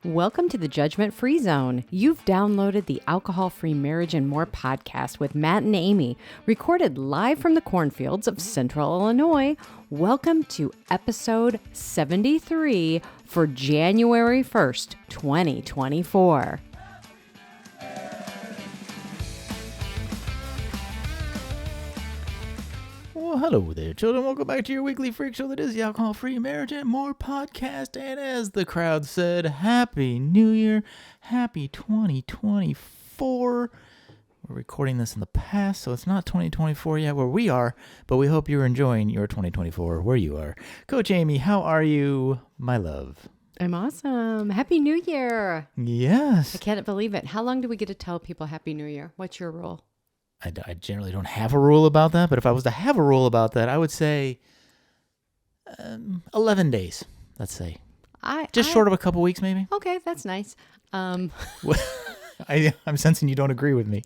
Welcome to the Judgment Free Zone. You've downloaded the Alcohol-Free Marriage and More podcast with Matt and Amy, recorded live from the cornfields of Central Illinois. Welcome to episode 73 for January 1st, 2024. Well, hello there, children. Welcome back to your weekly freak show that is the Alcohol-Free Marriage and More podcast. And as the crowd said, Happy New Year. Happy 2024. We're recording this in the past, so it's not 2024 yet where we are, but we hope you're enjoying your 2024 where you are. Coach Amy, how are you, my love? I'm awesome. Happy New Year. Yes. I can't believe it. How long do we get to tell people Happy New Year? What's your rule? I generally don't have a rule about that, but if I was to have a rule about that, I would say 11 days, let's say. Short of a couple weeks, maybe. Okay, that's nice. I'm sensing you don't agree with me.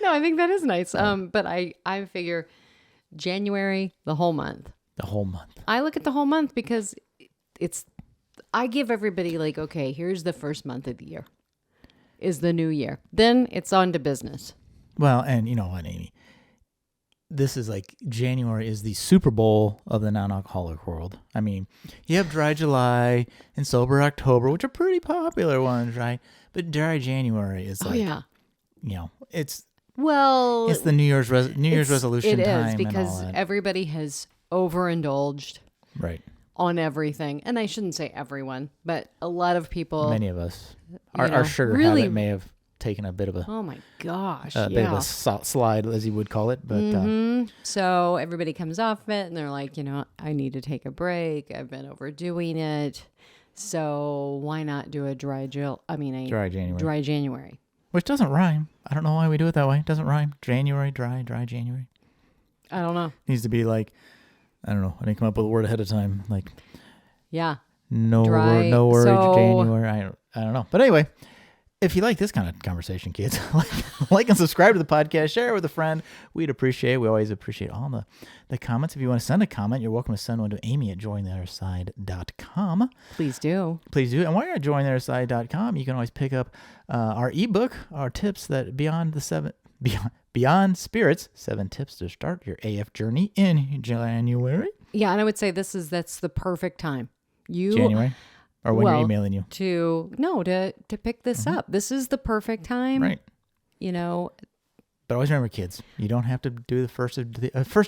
No, I think that is nice. But I figure January, the whole month. The whole month. I look at the whole month because I give everybody like, okay, here's the first month of the year is the new year. Then it's on to business. Well, and you know what, Amy? This is like January is the Super Bowl of the non-alcoholic world. I mean, you have Dry July and Sober October, which are pretty popular ones, right? But Dry January is like, it's the New Year's resolution time. It is because everybody has overindulged, right, on everything. And I shouldn't say everyone, but a lot of people. Many of us, our sugar habit may have taken a bit of a bit of a slide, as you would call it, but so everybody comes off of it and they're like, I need to take a break. I've been overdoing it, so why not do a dry January, which doesn't rhyme. I don't know why we do it that way. It doesn't rhyme. January, dry January. I don't know. Needs to be like, I don't know. I didn't come up with a word ahead of time. Like, no word, January. I don't know. But anyway. If you like this kind of conversation, kids, like and subscribe to the podcast, share it with a friend. We'd appreciate it. We always appreciate all the comments. If you want to send a comment, you're welcome to send one to amy@jointheotherside.com. Please do. And while you're at jointheotherside.com, you can always pick up our ebook, our tips that Beyond Spirits, 7 tips to start your AF journey in January. Yeah, and I would say that's the perfect time. January? Or when you're emailing you? To pick this up. This is the perfect time. Right. But always remember, kids, you don't have to do the first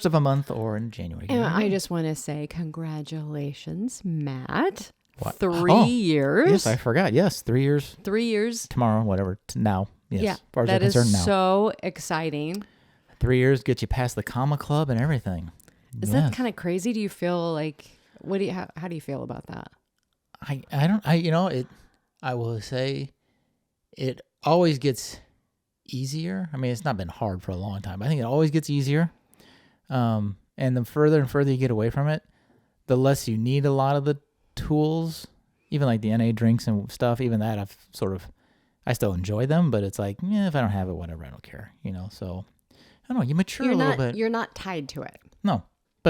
of a month or in January. And I just want to say congratulations, Matt. What? 3 years. Yes, I forgot. Yes, 3 years. 3 years. Tomorrow, whatever. Now. Yes. Yeah, as far as that is concerned now. so exciting. 3 years gets you past the comma club and everything. Is that kind of crazy? Do you feel like, how do you feel about that? I will say it always gets easier. I mean, it's not been hard for a long time. I think it always gets easier. And the further and further you get away from it, the less you need a lot of the tools, even like the NA drinks and stuff. Even that I still enjoy them, but it's like, if I don't have it, whatever, I don't care, so I don't know, you mature a little bit. You're not tied to it. No.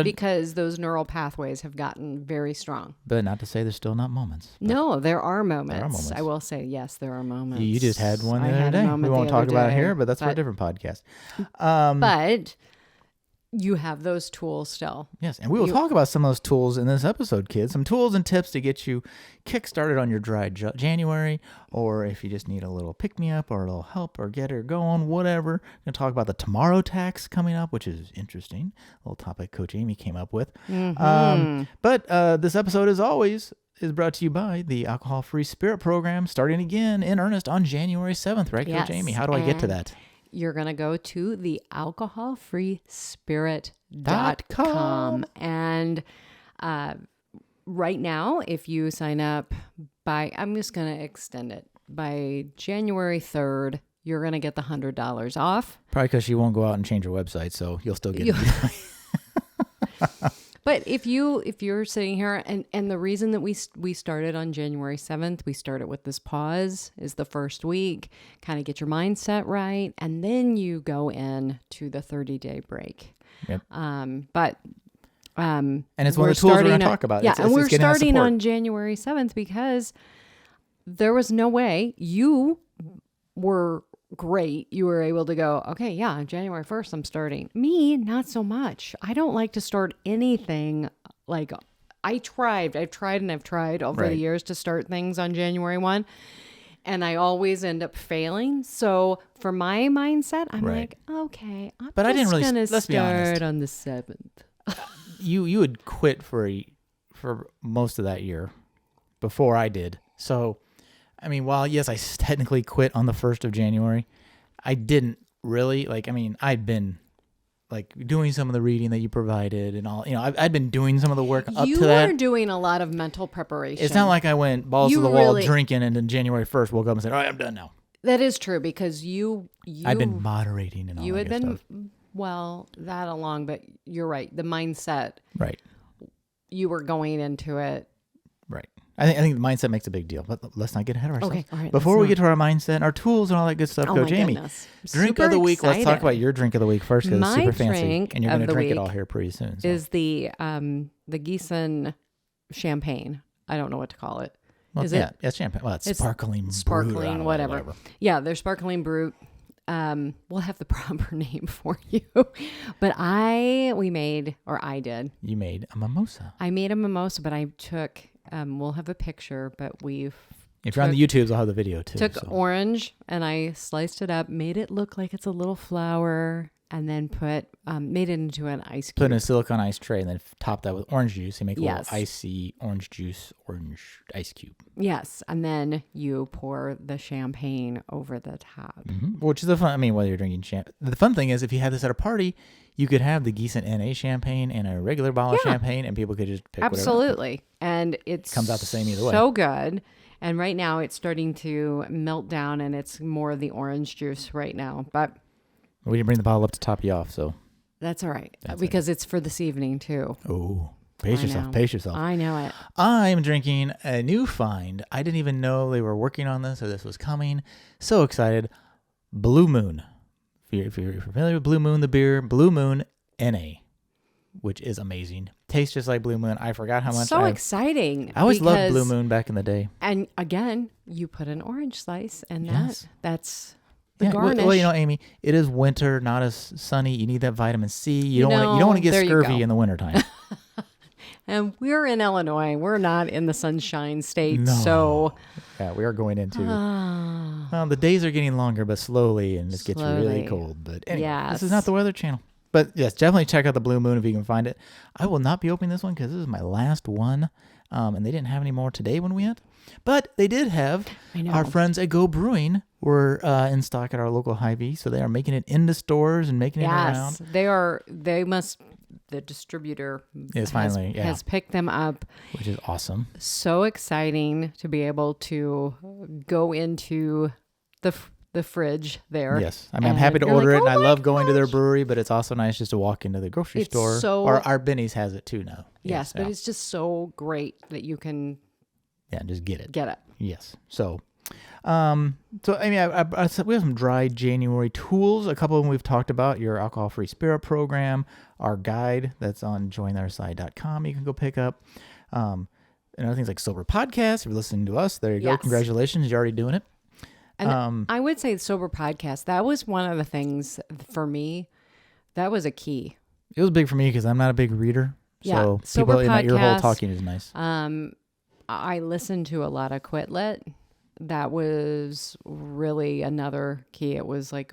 Because those neural pathways have gotten very strong. But not to say there's still not moments. No, there are moments. I will say, yes, there are moments. You just had one the other day. We won't talk about it here, but that's for a different podcast. But you have those tools still. Yes, and we will talk about some of those tools in this episode, kids. Some tools and tips to get you kick-started on your dry January, or if you just need a little pick-me-up or a little help or get her going, whatever. We're going to talk about the tomorrow tax coming up, which is interesting. A little topic Coach Amy came up with. But this episode, as always, is brought to you by the Alcohol-Free Spirit Program, starting again in earnest on January 7th, right, Coach Amy? How do I get to that? You're going to go to the alcoholfreespirit.com. And right now, if you sign up I'm just going to extend it, by January 3rd, you're going to get the $100 off. Probably because you won't go out and change your website, so you'll still get it. But if you're sitting here, and the reason that we started on January 7th, we started with this pause, is the first week, kind of get your mindset right, and then you go in to the 30-day break. Yep. And it's one of the tools we're going to talk about. Yeah, and we're starting on January 7th because there was no way. You were great. You were able to go, okay, yeah, January 1st, I'm starting. Me, not so much. I don't like to start anything like I've tried over the Right. years to start things on January 1. And I always end up failing. So for my mindset, I'm Right. like, okay, I'm But I didn't just really- going to let's be honest. start on the 7th. You had quit for most of that year before I did. So, I mean, while yes, I technically quit on the 1st of January, I didn't really I'd been like doing some of the reading that you provided and all, I'd been doing some of the work up You to that. were doing a lot of mental preparation. It's not like I went balls You to the wall really- drinking and then January 1st woke up and said, all right, I'm done now. That is true because I've been moderating and all you that had good been, stuff. well, that along, but you're right. The mindset, Right. you were going into it. Right. I think the mindset makes a big deal, but let's not get ahead of ourselves. Okay, all right, Before let's we not. get to our mindset, our tools and all that good stuff, Oh go my Jamie. goodness. Drink Super of the week. Let's talk excited. about your drink of the week first because it's My super fancy. drink And you're of going to the drink it week all here pretty soon. So. Is the Giesen champagne. I don't know what to call it. Well, Is yeah, it? it's champagne. Well, it's sparkling Brut, I Sparkling, don't know, whatever. Yeah, they're sparkling Brut. We'll have the proper name for you. But I did. You made a mimosa. I made a mimosa, but I took, we'll have a picture, but If you're on the YouTubes, I'll have the video too. took so. orange and I sliced it up, made it look like it's a little flower, and then made it into an ice Put cube. in a silicone ice tray and then top that with orange juice and make a Yes. little icy orange juice, orange ice cube. Yes, and then you pour the champagne over the top. Mm-hmm. Which is the fun. I mean, whether you're drinking champagne, the fun thing is if you had this at a party, you could have the Giesen NA champagne and a regular bottle of Yeah. champagne, and people could just pick whatever. Absolutely. And it Comes out the same either way. So good. And right now it's starting to melt down and it's more of the orange juice right now. But We didn't bring the bottle up to top you off, so. that's all right. That's because it's for this evening too. Oh, pace I yourself. know. Pace yourself. I know it. I'm drinking a new find. I didn't even know they were working on this or this was coming. So excited. Blue Moon. If you're familiar with Blue Moon, the beer, Blue Moon NA, which is amazing. Tastes just like Blue Moon. I forgot how much. So exciting. I always loved because- Blue Moon back in the day. And again, you put an orange slice and Yes. that's the Yeah, garnish. well, Amy, it is winter, not as sunny. You need that vitamin C. You don't want to get there you scurvy go. in the wintertime. And we're in Illinois. We're not in the sunshine state. No. So Yeah, we are going into. ah, The days are getting longer, but slowly, and it gets really Slowly. cold. But anyway, this Yes. is not the Weather Channel. But yes, definitely check out the Blue Moon if you can find it. I will not be opening this one because this is my last one, and they didn't have any more today when we went. But they did have I know. our friends at Go Brewing were in stock at our local Hy-Vee, so they are making it into stores and making it yes, around, they are. They must. The distributor Is finally, yeah. has picked them up. which is awesome. So exciting to be able to go into the fridge there. Yes, I mean, I'm And happy to you're order like, it, and "Oh I my love going to their gosh." brewery, but it's also nice just to walk into the grocery It's store. so- Or our Benny's has it too now. Yes, but yeah. it's just so great that you can Yeah, just get it. get it. Yes. So, I mean, I said we have some dry January tools. A couple of them we've talked about. Your alcohol-free spirit program, our guide that's on jointheirside.com. You can go pick up. And other things like Sober Podcast. If you're listening to us, there you go. Yes. Congratulations, you're already doing it. And I would say the Sober Podcast, that was one of the things for me, that was a key. It was big for me because I'm not a big reader. Yeah, So Sober people in that ear hole Podcast. talking is nice. I listened to a lot of Quitlet. That was really another key. It was like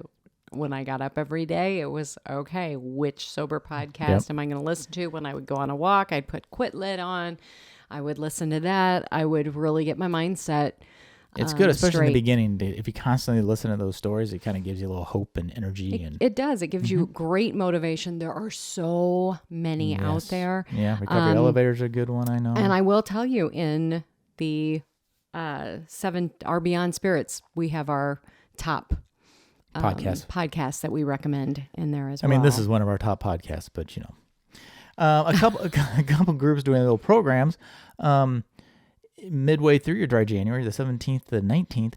when I got up every day, it was, okay, which Sober Podcast am I going to listen to? When I would go on a walk, I'd put Quitlet on. I would listen to that. I would really get my mindset It's good, especially in the straight. beginning. If you constantly listen to those stories, it kind of gives you a little hope and energy. It does. It gives you great motivation. There are so many out Yes. there. Yeah, Recovery Elevator's a good one, I know. And I will tell you, in the 7 our Beyond Spirits, we have our top podcasts that we recommend in there as well. I mean, this is one of our top podcasts, but a couple groups doing little programs. Midway through your dry January, the 17th to the 19th,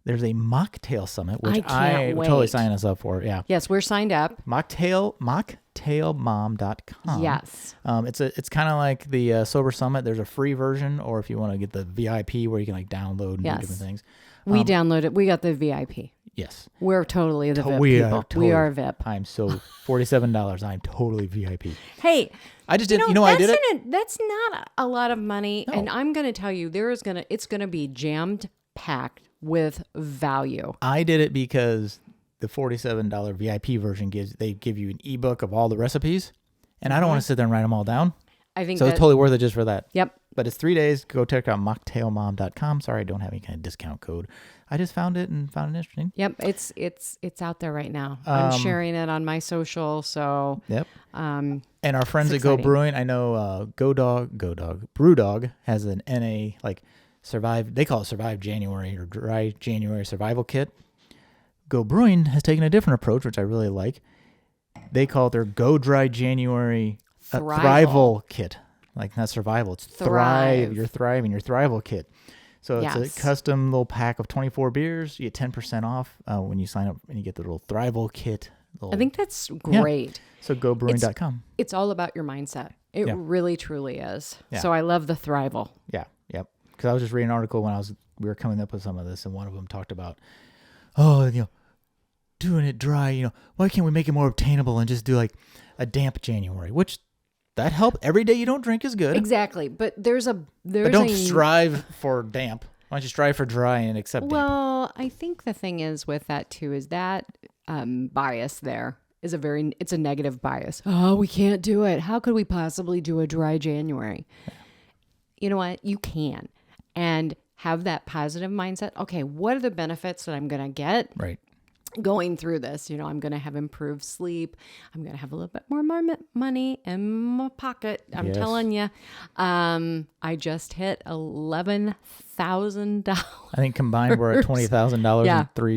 there's a mocktail summit, which I can't would totally wait. sign us up for. Yeah. Yes, we're signed up. Mocktailmom.com. Yes. It's kind of like the Sober Summit. There's a free version, or if you want to get the VIP where you can like download and do different things. We downloaded. We got the VIP. Yes. We're totally the VIP We people. are totally, we are VIP. I'm so $47. I'm totally VIP. Hey, I just didn't. You know why I did it? That's not a lot of money, No. and I'm going to tell you, it's going to be jammed packed with value. I did it because the $47 VIP version they give you an ebook of all the recipes, and I don't want to sit there and write them all down. I think so. It's totally worth it just for that. Yep. But it's 3 days. Go check out mocktailmom.com. Sorry, I don't have any kind of discount code. I just found it and found it interesting. Yep, it's out there right now. I'm sharing it on my social. So yep. And our friends at Go Brewing, I know Brewdog has an NA like survive. They call it Survive January or Dry January Survival Kit. Go Brewing has taken a different approach, which I really like. They call it their Go Dry January Thrival Kit. Like not survival, it's thrive. You're thriving, your Thrival Kit. So it's a custom little pack of 24 beers. You get 10% off when you sign up, and you get the little Thrival Kit. I think that's great. Yeah. So gobrewing.com. It's all about your mindset. It really, truly is. Yeah. So I love the Thrival. Yeah, yep. Because I was just reading an article when we were coming up with some of this, and one of them talked about, doing it dry. Why can't we make it more obtainable and just do like a damp January? Which that help. Every day you don't drink is good. Exactly, but there's but don't strive for damp. Why don't you strive for dry and accept damp? Well, I think the thing is with that too is that bias there is it's a negative bias. Oh, we can't do it. How could we possibly do a dry January? Yeah. You know what? You can. And have that positive mindset. Okay, what are the benefits that I'm going to get? Right. Going through this, I'm going to have improved sleep. I'm going to have a little bit more money in my pocket. I'm telling you. I just hit $11,000. I think combined we're at $20,000 in a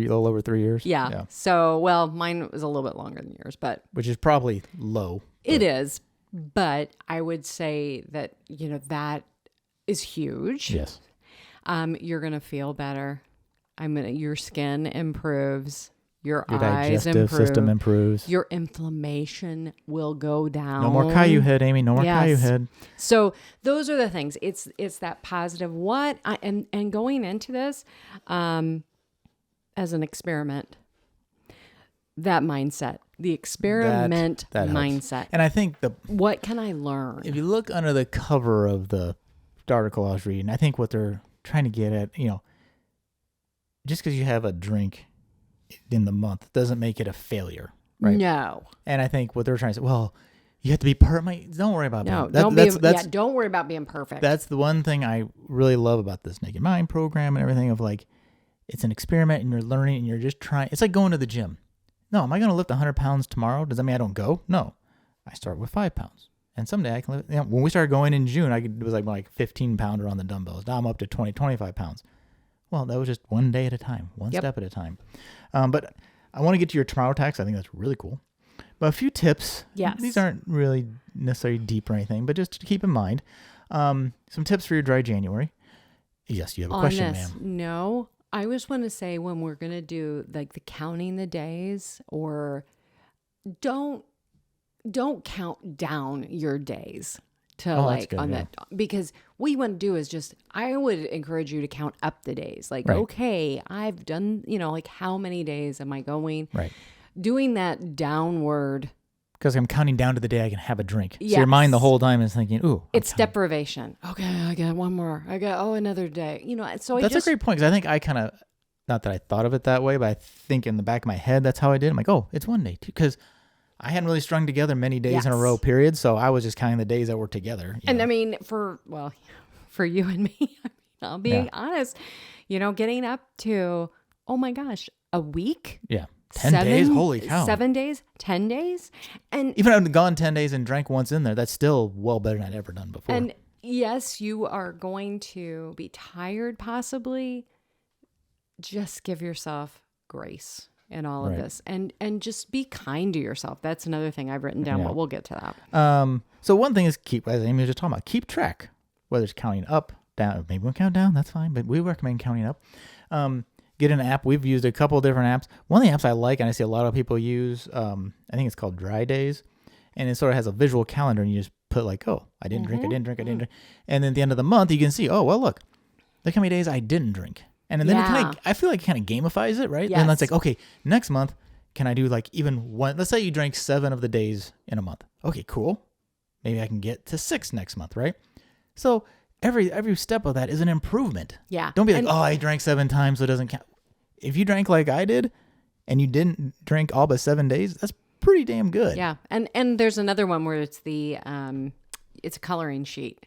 little over 3 years. Yeah. So, mine was a little bit longer than yours, but which is probably low. It is, but I would say that that is huge. Yes. You're going to feel better. Your skin improves. Your eyes digestive improve. System improves. Your inflammation will go down. No more Caillou head, Amy. No more Caillou head. So those are the things. It's that positive. And going into this as an experiment, that mindset, the experiment that mindset. And I think what can I learn? If you look under the cover of the article I was reading, I think what they're trying to get at, just because you have a drink in the month doesn't make it a failure, right? No. And I think what they're trying to say, well, you have to be perfect. Don't worry about that. Don't worry about being perfect. That's the one thing I really love about this Naked Mind program and everything of like, it's an experiment and you're learning and you're just trying. It's like going to the gym. No, am I going to lift 100 pounds tomorrow? Does that mean I don't go? No. I start with 5 pounds. And someday I can lift. When we started going in June, it was like 15 pounder on the dumbbells. Now I'm up to 25 pounds. Well, that was just one day at a time, one step at a time. But I want to get to your tomorrow tax. I think that's really cool. But a few tips. Yes. These aren't really necessarily deep or anything, but just to keep in mind. Some tips for your dry January. Yes, you have a question, ma'am. No, I just want to say when we're going to do like the counting the days, or don't count down your days. Because what you want to do is I would encourage you to count up the days. Like, okay, I've done, like how many days am I going? Right. Doing that downward. Because I'm counting down to the day I can have a drink. Yes. So your mind the whole time is thinking, ooh. It's deprivation. Okay, I got one more. I got, another day. So that's a great point. Because I think I kind of, not that I thought of it that way, but I think in the back of my head, that's how I did. I'm like, oh, it's one day too. Because I hadn't really strung together many days in a row, period. So I was just counting the days that were together. And I mean, for you and me, I'll be honest, getting up to, oh my gosh, a week? Yeah. 10 days? Holy cow. 7 days? 10 days? And even if I've gone 10 days and drank once in there, that's still well better than I'd ever done before. And yes, you are going to be tired possibly. Just give yourself grace in all of this, and just be kind to yourself. That's another thing I've written down, but we'll get to that. So one thing is as Amy was just talking about, keep track, whether it's counting up, down, maybe we'll count down, that's fine, but we recommend counting up. get an app. We've used a couple of different apps. One of the apps I like, and I see a lot of people use, I think it's called Dry Days, and it sort of has a visual calendar, and you just put like, oh, I didn't drink, I didn't drink, I didn't drink. And then at the end of the month, you can see, oh, well, look how many days I didn't drink. And then I feel like it kind of gamifies it, right? Yes. And then it's like, okay, next month, can I do like even one? Let's say you drank 7 of the days in a month. Okay, cool. Maybe I can get to 6 next month, right? So every step of that is an improvement. Yeah. Don't be like, oh, I drank 7 times, so it doesn't count. If you drank like I did, and you didn't drink all but 7 days, that's pretty damn good. Yeah. And there's another one where it's it's a coloring sheet.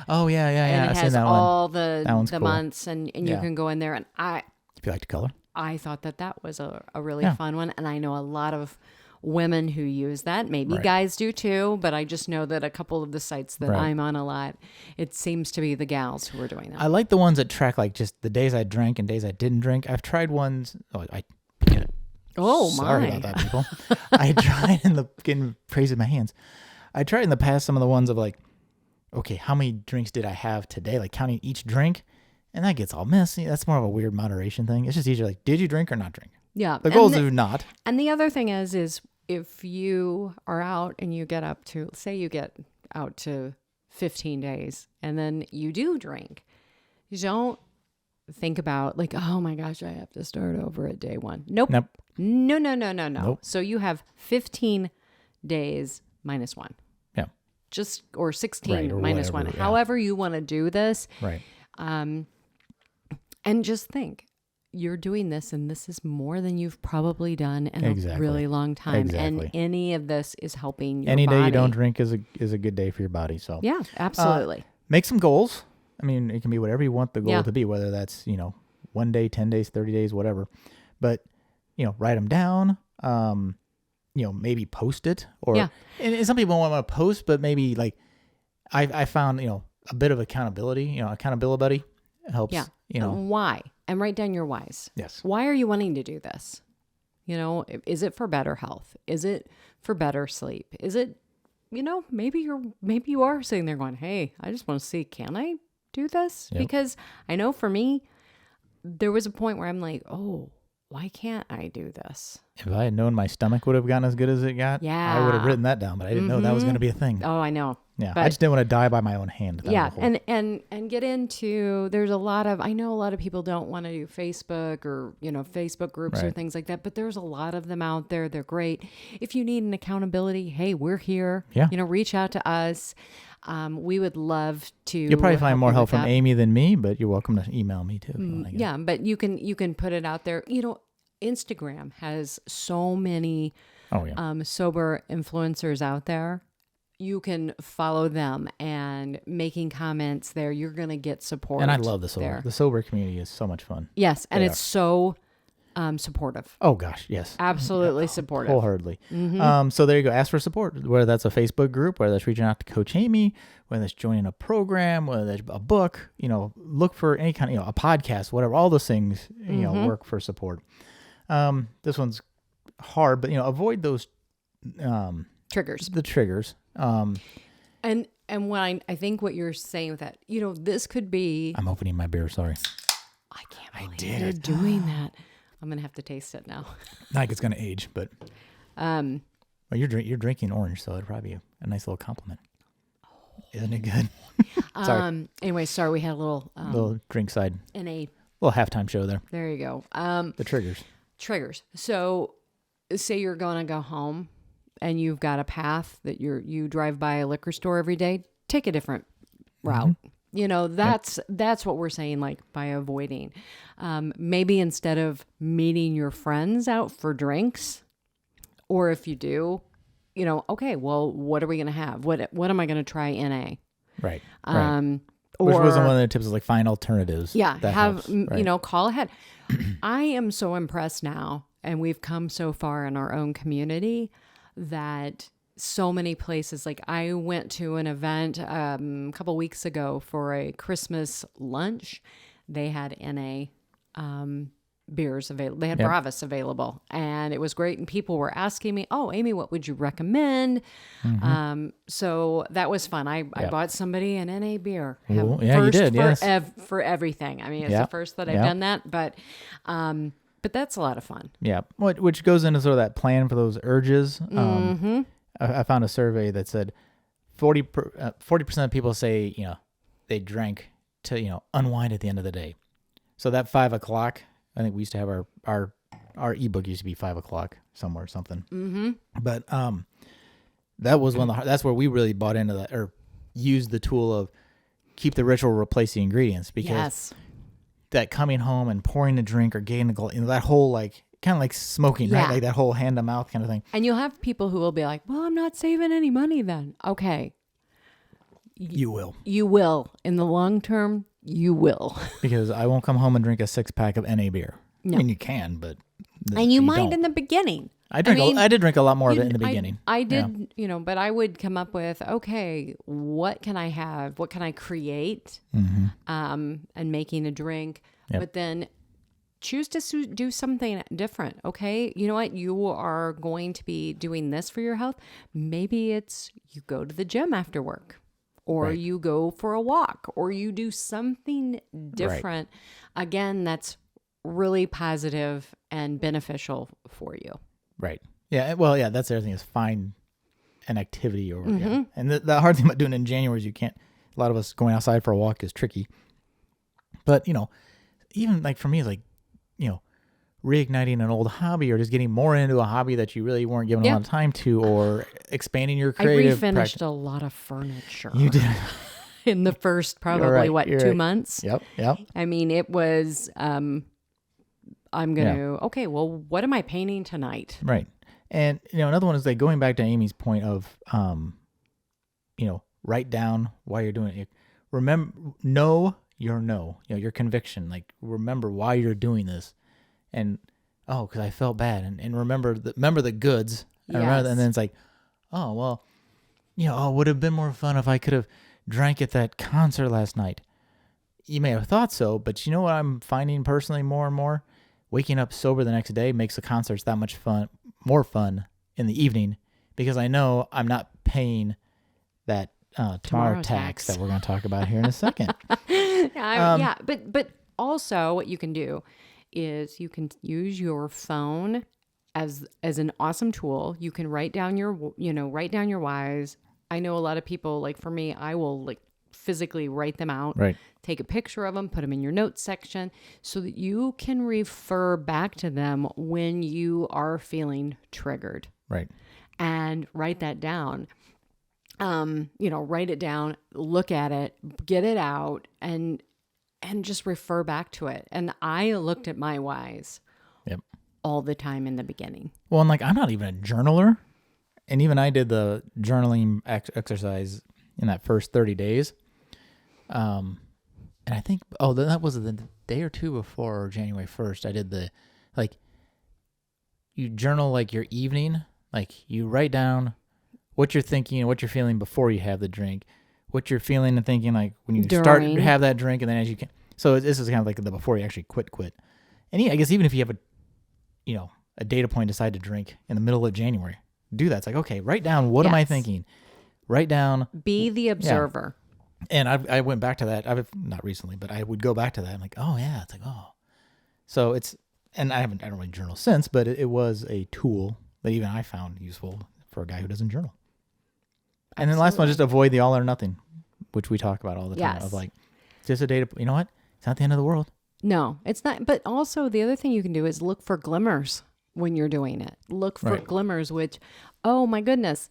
Oh yeah. And it has all the cool. months, and you can go in there. And if you like to color, I thought that was a really fun one, and I know a lot of women who use that. Maybe guys do too, but I just know that a couple of the sites that I'm on a lot, it seems to be the gals who are doing that. I like the ones that track like just the days I drank and days I didn't drink. I've tried ones. Sorry about that, people. I tried getting praise in my hands. I tried in the past some of the ones of like, okay, how many drinks did I have today? Like counting each drink, and that gets all messy. That's more of a weird moderation thing. It's just easier like, did you drink or not drink? Yeah. The goal is to not. And the other thing is if you are out and you get up to, say you get out to 15 days and then you do drink, you don't think about like, oh my gosh, I have to start over at day 1. Nope. No. Nope. So you have 15 days minus 1. Yeah. Or 16 or minus whatever, 1. Yeah. However you want to do this. Right. And just think, you're doing this, and this is more than you've probably done in a really long time. Exactly. And any of this is helping your body. Any day you don't drink is a good day for your body. So yeah, absolutely. Make some goals. I mean, it can be whatever you want the goal to be, whether that's, 1 day, 10 days, 30 days, whatever. But, write them down. Maybe post it. Or and some people want to post, but maybe like I found, a bit of accountability. Accountability buddy helps. Yeah. And why? And write down your whys. Yes. Why are you wanting to do this? Is it for better health? Is it for better sleep? Is it, maybe you are sitting there going, hey, I just want to see, can I do this? Yep. Because I know for me, there was a point where I'm like, oh, why can't I do this? If I had known my stomach would have gotten as good as it got, I would have written that down, but I didn't know that was going to be a thing. Oh, I know. Yeah, but I just didn't want to die by my own hand. And get into, there's I know a lot of people don't want to do Facebook or, Facebook groups or things like that, but there's a lot of them out there. They're great. If you need an accountability, hey, we're here. Yeah. Reach out to us. We would love to. You'll probably find more help from Amy than me, but you're welcome to email me too. Yeah, but you can put it out there. Instagram has so many sober influencers out there. You can follow them and making comments there. You're going to get support. And I love the sober. The sober community is so much fun. Yes, and it's so supportive. Oh gosh, yes. Absolutely supportive. Wholeheartedly. Mm-hmm. So there you go. Ask for support, whether that's a Facebook group, whether that's reaching out to Coach Amy, whether that's joining a program, whether that's a book, look for any kind of, a podcast, whatever, all those things, work for support. This one's hard, but, avoid those triggers. The triggers. And when I think what you're saying with that, this could be. I'm opening my beer. Sorry. I can't believe you're doing that. I'm gonna have to taste it now. Not like it's gonna age, but well, you're drinking orange, so it'd probably be a nice little compliment. Isn't it good? Sorry. Anyway, sorry, we had a little drink side in a little halftime show there. There you go. The triggers. So, say you're gonna go home, and you've got a path that you drive by a liquor store every day. Take a different route. Mm-hmm. That's what we're saying, like by avoiding. Maybe instead of meeting your friends out for drinks, or if you do, okay, well, what are we going to have? What am I going to try NA? Right. Which wasn't one of the tips, is like find alternatives. Yeah. Call ahead. I am so impressed now, and we've come so far in our own community that so many places, like I went to an event a couple weeks ago for a Christmas lunch. They had NA beers available. They had Yep. Bravas available, and it was great. And people were asking me, "Oh, Amy, what would you recommend?" So that was fun. I Yep. bought somebody an NA beer. Ooh, yeah, you did, For yes. for everything. I mean, it's Yep. the first that I've Yep. done that, but that's a lot of fun. Yeah, which goes into sort of that plan for those urges. I found a survey that said 40% of people say, they drank to, unwind at the end of the day. So that 5 o'clock, I think we used to have our ebook used to be 5 o'clock somewhere or something. Mm-hmm. But that was that's where we really bought into that, or used the tool of keep the ritual, replace the ingredients, because that coming home and pouring a drink or getting that whole kind of like smoking, right? Like that whole hand to mouth kind of thing. And you'll have people who will be like, "Well, I'm not saving any money then." Okay. You will. You will. In the long term, you will. Because I won't come home and drink a 6-pack of NA beer. No. I mean, you can, but And you might don't. in the beginning. I did drink a lot more of it in the beginning. I did, but I would come up with, okay, what can I have? What can I create? And making a drink. Yep. But then choose to do something different. Okay. You know what? You are going to be doing this for your health. Maybe it's you go to the gym after work, or you go for a walk, or you do something different. Again, that's really positive and beneficial for you. Right. Yeah. Well, yeah, that's the other thing, is find an activity. And the hard thing about doing it in January is a lot of us going outside for a walk is tricky. But, even like for me, like, reigniting an old hobby, or just getting more into a hobby that you really weren't giving a lot of time to, or expanding your creative I refinished a lot of furniture. You did. In the first probably, You're 2 right. months? Yep. I mean, it was, I'm going to, okay, well, what am I painting tonight? Right. And, another one is like going back to Amy's point of, write down why you're doing it. Remember, know your conviction. Like, remember why you're doing this. And, because I felt bad. And remember the goods. Yes. And then it's like, oh, well, it would have been more fun if I could have drank at that concert last night. You may have thought so, but you know what I'm finding personally more and more? Waking up sober the next day makes the concerts that much more fun in the evening, because I know I'm not paying that tomorrow tax that we're going to talk about here in a second. But also what you can do is you can use your phone as an awesome tool. You can write down your whys. I know a lot of people, like for me, I will physically write them out, take a picture of them, put them in your notes section so that you can refer back to them when you are feeling triggered. Right. And write that down. Write it down, look at it, get it out, and just refer back to it. And I looked at my whys all the time in the beginning. Well, and I'm not even a journaler. And even I did the journaling exercise in that first 30 days. And I think, that was the day or two before January 1st. I did you journal your evening, you write down what you're thinking and what you're feeling before you have the drink, what you're feeling and thinking when you start to have that drink, and then as you can. So this is kind of the before you actually quit. And I guess even if you have a data point, decide to drink in the middle of January, do that. It's okay, write down what am I thinking? Write down. Be the observer. Yeah. And I went back to that. Not recently, but I would go back to that. I'm oh yeah, it's So it's, and I don't really journal since, but it was a tool that even I found useful for a guy who doesn't journal. And then last one, just avoid the all or nothing, which we talk about all the time. Of just a data. You know what? It's not the end of the world. No, it's not. But also the other thing you can do is look for glimmers when you're doing it. Look for glimmers, which, oh my goodness,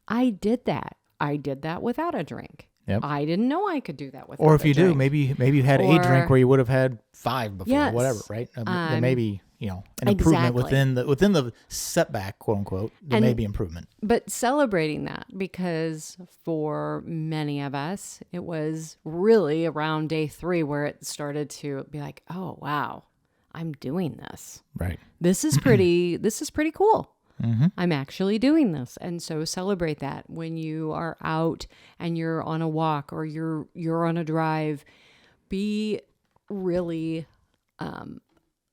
I did that. I did that without a drink. Yep. I didn't know I could do that without a drink. Or if you do, maybe you had a drink where you would have had 5 before, whatever, right? There may be, an improvement within the setback, quote unquote. There may be improvement. But celebrating that, because for many of us, it was really around day 3 where it started to be oh wow, I'm doing this. Right. This is pretty cool. Mm-hmm. I'm actually doing this. And so celebrate that when you are out and you're on a walk or you're on a drive. Be really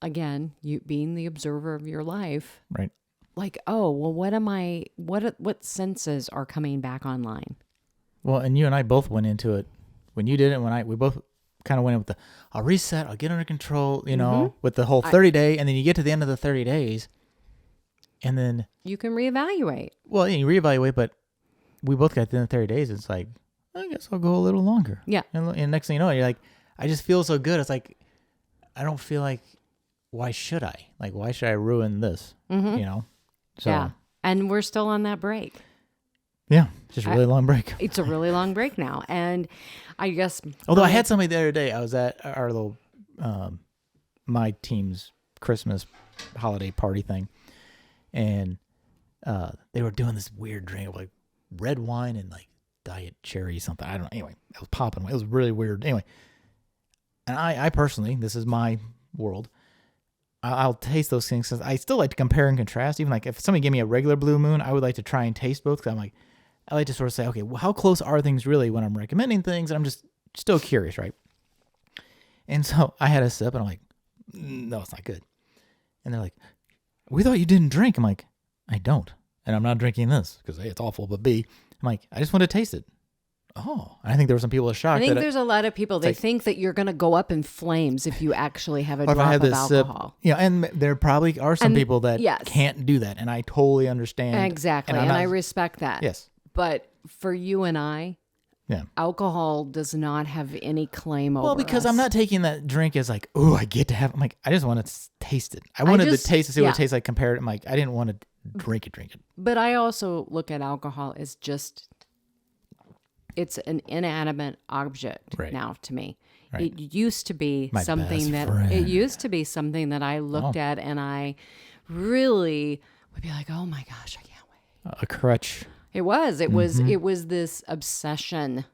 again, you being the observer of your life, Right. like, oh, well, what senses are coming back online? Well, and you and I both went into it when you did it. We both kind of went in with I'll reset, I'll get under control, with the whole 30-day, and then you get to the end of the 30 days, and then you can reevaluate. Well, you reevaluate, but we both got to the end of 30 days. It's like, I guess I'll go a little longer. Yeah. And next thing you know, you're like, I just feel so good. It's like, I don't feel like, why should I? Like, why should I ruin this? So, yeah. And we're still on that break. Yeah. Just a really long break. It's a really long break now. And I guess. Although I had somebody the other day, I was at our little, my team's Christmas holiday party thing. And they were doing this weird drink of like red wine and like diet cherry something. I don't know. Anyway, it was popping. It was really weird. Anyway, and I personally, this is my world, I'll taste those things because I still like to compare and contrast. Even like if somebody gave me a regular Blue Moon, I would like to try and taste both because I like to sort of say, okay, well, how close are things really when I'm recommending things? And I'm just still curious, right? And so I had a sip and I'm like, no, it's not good. And they're like, we thought you didn't drink. I'm like, I don't. And I'm not drinking this because A, it's awful, but B, I'm like, I just want to taste it. Oh, I think there were some people that shocked. I think there's a lot of people, they think that you're going to go up in flames if you actually have a drop of alcohol. Yeah, and there probably are some people that can't do that, and I totally understand. Exactly, and I respect that. Yes. But for you and I, alcohol does not have any claim over us. Well, because I'm not taking that drink as like, oh, I get to have. I'm like, I just want to taste it. I wanted to taste to see what it tastes like compared. I'm like, I didn't want to drink it. But I also look at alcohol as just, it's an inanimate object now to me. Right. It used to be something that I looked at and I really would be like, oh my gosh, I can't wait. A crutch. It was this obsession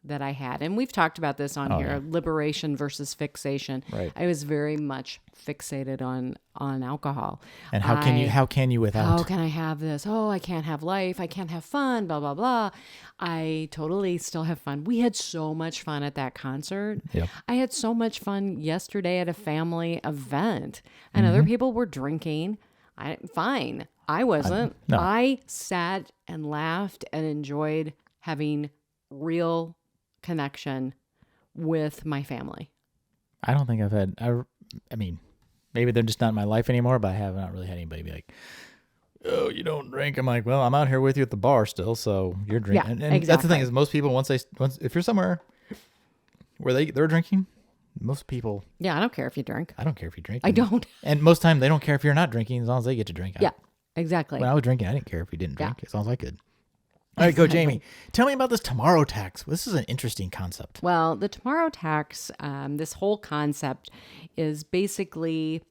that I had. And we've talked about this on here, liberation versus fixation. Right. I was very much fixated on alcohol. And how can you without? How can I have this? Oh, I can't have life. I can't have fun, blah, blah, blah. I totally still have fun. We had so much fun at that concert. Yep. I had so much fun yesterday at a family event and other people were drinking. Fine. I wasn't. No. I sat and laughed and enjoyed having real connection with my family. I don't think I've had, I mean, maybe they're just not in my life anymore, but I have not really had anybody be like, oh, you don't drink. I'm like, well, I'm out here with you at the bar still, so you're drinking. Yeah, and exactly. That's the thing is most people, once if you're somewhere where they're drinking, most people. Yeah, I don't care if you drink. I don't care if you drink. I don't. And most time they don't care if you're not drinking as long as they get to drink. Yeah, exactly. When I was drinking, I didn't care if you didn't drink as long as I could. All right, go Jamie. Tell me about this tomorrow tax. This is an interesting concept. Well, the tomorrow tax, this whole concept is basically,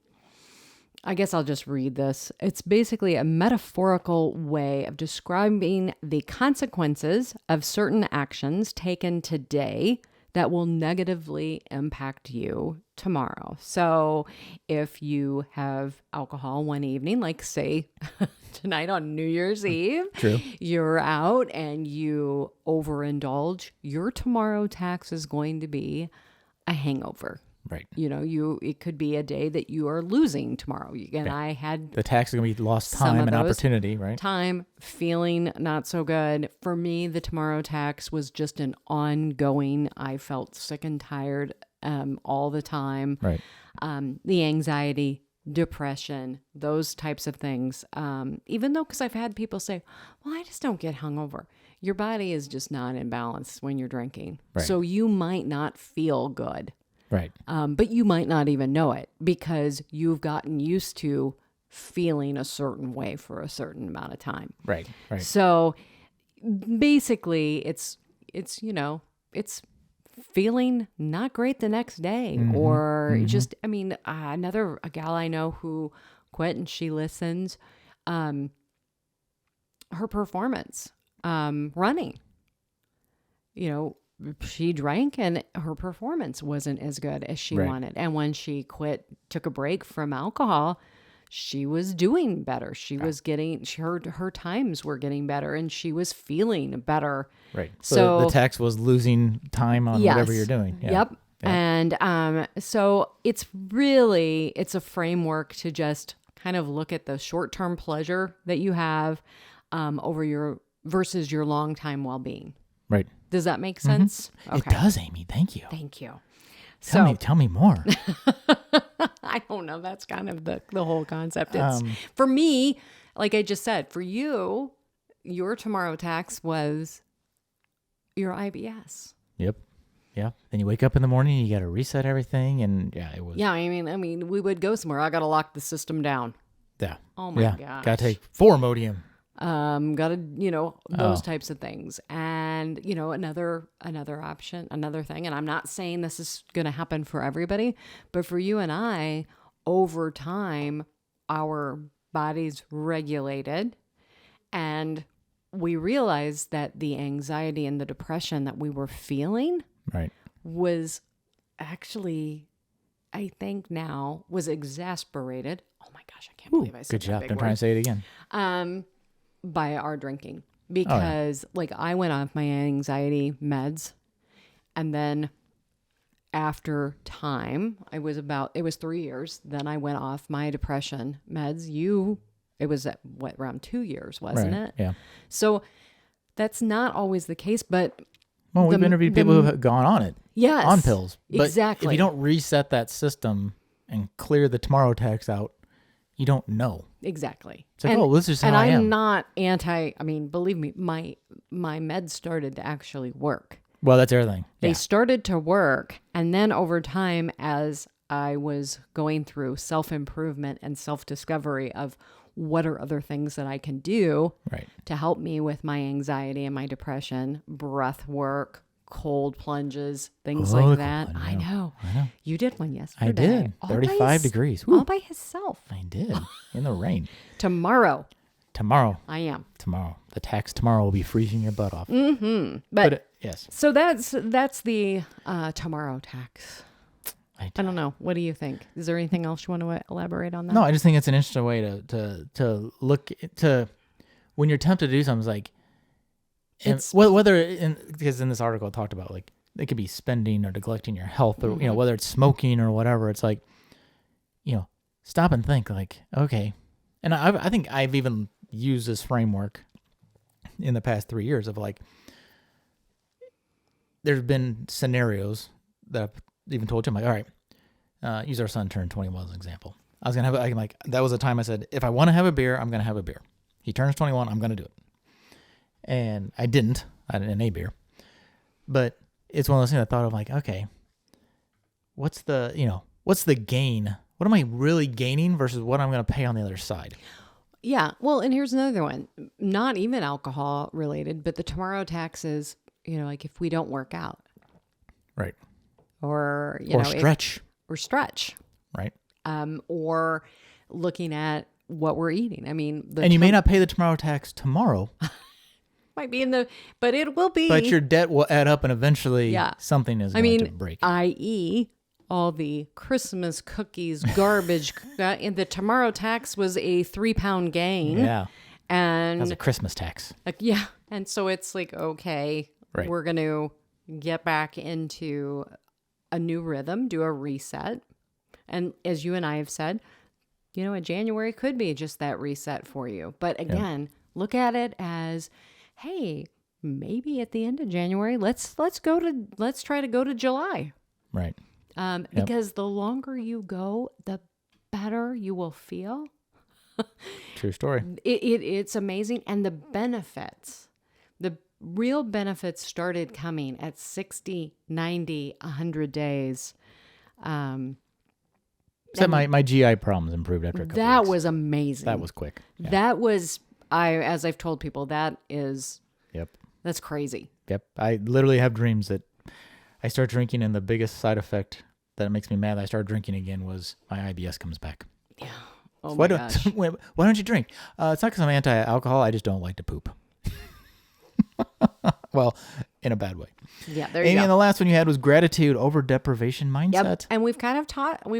I guess I'll just read this. It's basically a metaphorical way of describing the consequences of certain actions taken today that will negatively impact you tomorrow. So if you have alcohol one evening, like say tonight on New Year's Eve, True. You're out and you overindulge, your tomorrow tax is going to be a hangover. Right. It could be a day that you are losing tomorrow. And I had the tax is going to be lost time and opportunity, right? Time, feeling not so good. For me, the tomorrow tax was just an ongoing. I felt sick and tired all the time. Right. The anxiety, depression, those types of things. Even though, because I've had people say, well, I just don't get hungover. Your body is just not in balance when you're drinking. Right. So you might not feel good. Right. But you might not even know it because you've gotten used to feeling a certain way for a certain amount of time. Right. Right. So basically it's feeling not great the next day or just, a gal I know who quit and she listens, her performance, running, she drank and her performance wasn't as good as she wanted. And when she took a break from alcohol, she was doing better. She was getting, her times were getting better and she was feeling better. Right. So the tax was losing time on whatever you're doing. Yeah. And so it's a framework to just kind of look at the short-term pleasure that you have versus your long-time well-being. Right. Does that make sense? Okay. It does, Amy. Thank you. Thank you. Tell me more. I don't know. That's kind of the whole concept. It's for me, like I just said, for you, your tomorrow tax was your IBS. Yep. Yeah. Then you wake up in the morning, you got to reset everything, and it was. Yeah, I mean, we would go somewhere. I got to lock the system down. Yeah. Oh my gosh. Got to take 4 Imodium. Got to, those types of things. And, another option, another thing, and I'm not saying this is going to happen for everybody, but for you and I, over time, our bodies regulated, and we realized that the anxiety and the depression that we were feeling was actually, I think now, was exasperated. Oh my gosh, I can't believe I said that. Good job. Big Don't word. try and say it again. By our drinking. Because I went off my anxiety meds, and then after time, it was 3 years, then I went off my depression meds. It was around 2 years, wasn't it? Yeah. So that's not always the case, but we've interviewed people who have gone on it. Yes. On pills. But exactly. if you don't reset that system and clear the tomorrow tax out, you don't know. Exactly. It's like, this is how I am. And I'm not believe me, my meds started to actually work. Well, that's everything. They started to work. And then over time, as I was going through self-improvement and self-discovery of what are other things that I can do to help me with my anxiety and my depression, breath work, cold plunges, things like that. I know. You did one yesterday. I did. 35 degrees. All by himself. I did. In the rain. Tomorrow. I am. Tomorrow. The tax tomorrow will be freezing your butt off. Mm-hmm. But yes. So that's the tomorrow tax. I don't know. What do you think? Is there anything else you want to elaborate on that? No, I just think it's an interesting way to look to when you're tempted to do something. It's like, because in this article it talked about like it could be spending or neglecting your health, or whether it's smoking or whatever. It's like, stop and think like, okay. And I think I've even used this framework in the past 3 years of like, there's been scenarios that I've even told Jim, like, all right, use our son turned 21 as an example. I was going to have, that was a time I said, if I want to have a beer, I'm going to have a beer. He turns 21, I'm going to do it. And I didn't a beer, but it's one of those things I thought of like, okay, what's the gain? What am I really gaining versus what I'm going to pay on the other side? Yeah. Well, and here's another one, not even alcohol related, but the tomorrow taxes, like if we don't work out. Right. Or, stretch. Or stretch. Right. Or looking at what we're eating. I mean, you may not pay the tomorrow tax tomorrow. Might be but it will be. But your debt will add up, and eventually something is going to break. I.e., all the Christmas cookies, garbage, and the tomorrow tax was a 3-pound gain. Yeah. And that's a Christmas tax. Yeah. And so it's like, okay, we're going to get back into a new rhythm, do a reset. And as you and I have said, January could be just that reset for you. But again, look at it as, hey, maybe at the end of January, let's try to go to July. Right. Because the longer you go, the better you will feel. True story. It's amazing. And the real benefits started coming at 60, 90, 100 days. So my GI problems improved after a couple That weeks. was amazing. That was quick. Yeah. That was, as I've told people, that's crazy. Yep. I literally have dreams that I start drinking, and the biggest side effect that makes me mad that I start drinking again was my IBS comes back. Yeah. Oh my gosh. Why don't you drink? It's not because I'm anti-alcohol. I just don't like to poop. Well, in a bad way. Yeah, there you Amy, go. and the last one you had was gratitude over deprivation mindset. Yep. And we've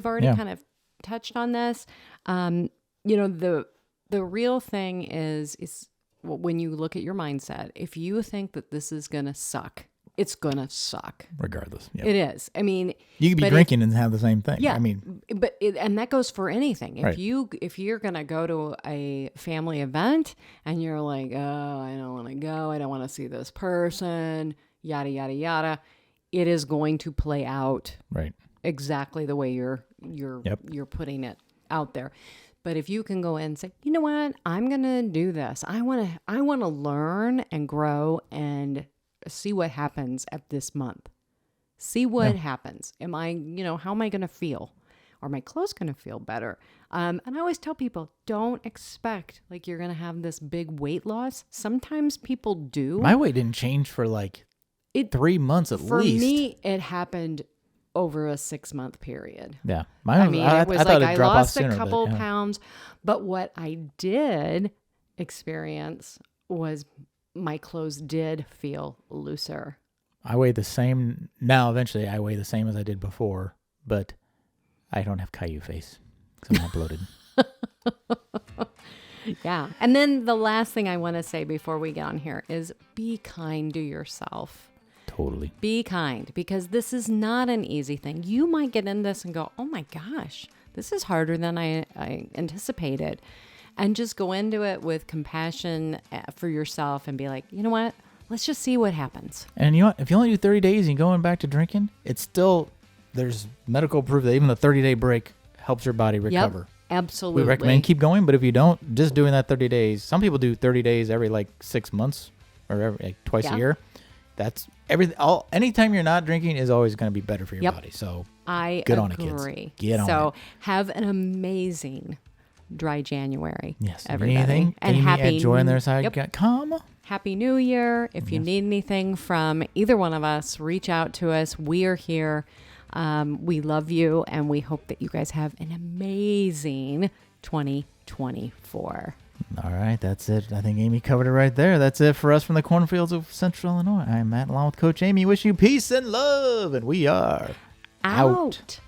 already kind of touched on this. The real thing is when you look at your mindset, if you think that this is going to suck it's going to suck. Regardless. Yep. It is. I mean, you could be drinking and have the same thing. Yeah. I mean, and that goes for anything. If Right. if you're going to go to a family event and you're like, oh, I don't want to go. I don't want to see this person, yada, yada, yada. It is going to play out right. exactly the way you're putting it out there. But if you can go in and say, you know what, I'm going to do this. I want to learn and grow and see what happens at this month. See what happens. Am I, how am I going to feel? Are my clothes going to feel better? And I always tell people, don't expect like you're going to have this big weight loss. Sometimes people do. My weight didn't change for 3 months at least. For me, it happened over a 6-month period. Yeah. It was like I lost sooner, a couple pounds, but what I did experience was my clothes did feel looser. I weigh the same now. Eventually, I weigh the same as I did before, but I don't have Caillou face because I'm not bloated. Yeah. And then the last thing I want to say before we get on here is be kind to yourself. Totally. Be kind, because this is not an easy thing. You might get in this and go, oh my gosh, this is harder than I anticipated. And just go into it with compassion for yourself and be like, you know what? Let's just see what happens. And you know what? If you only do 30 days and you're going back to drinking, it's still, there's medical proof that even the 30-day break helps your body recover. Yep, absolutely. We recommend keep going, but if you don't, just doing that 30 days. Some people do 30 days every 6 months or twice a year. That's everything. Anytime you're not drinking is always going to be better for your body. So I get agree. on it, kids. Get on it. So have an amazing dry January. Yes. Everybody. Anything? And Amy happy at jointheirside.com. Happy New Year. If you need anything from either one of us, reach out to us. We are here. We love you, and we hope that you guys have an amazing 2024. All right, that's it. I think Amy covered it right there. That's it for us from the cornfields of Central Illinois. I'm Matt, along with Coach Amy. Wish you peace and love, and we are out.